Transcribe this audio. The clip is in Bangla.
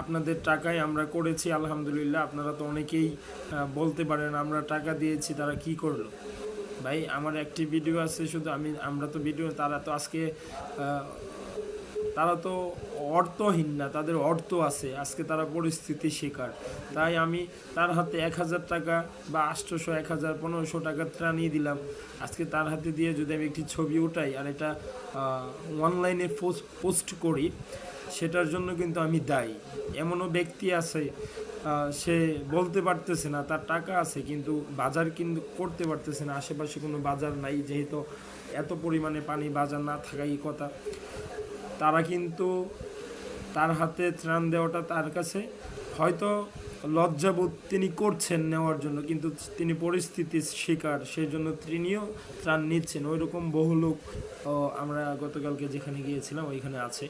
আপনাদের টাকায় আমরা করেছি আলহামদুলিল্লাহ। আপনারা তো অনেকেই বলতে পারেন আমরা টাকা দিয়েছি, তারা কি করলো? ভাই আমার একটি ভিডিও আছে শুধু, আমরা তো ভিডিও, তারা তো আজকে তারা তো অর্থহীন না, তাদের অর্থ আছে, আজকে তারা পরিস্থিতির শিকার। তাই আমি তার হাতে 1,000 টাকা বা 800, 1,000, 1,500 টাকা ত্রাণই দিলাম। আজকে তার হাতে দিয়ে যদি আমি একটি ছবি উঠাই আর এটা অনলাইনে পোস্ট করি, সেটার জন্য কিন্তু আমি দায়ী। এমনও ব্যক্তি আছে, সে বলতে পারতেছে না, তার টাকা আছে কিন্তু বাজার কিন্তু করতে পারতেছে না, আশেপাশে কোনো বাজার নাই, যেহেতু এত পরিমাণে পানি, বাজার না থাকাই কথা। তারা কিন্তু তার হাতে ত্রাণ দেওয়াটা তার কাছে হয়তো লজ্জাবোধ তিনি করছেন নেওয়ার জন্য, কিন্তু তিনি পরিস্থিতির শিকার, সেই জন্য তিনিও ত্রাণ নিচ্ছেন। ওই রকম বহু লোক আমরা গতকালকে যেখানে গিয়েছিলাম ওইখানে আছে।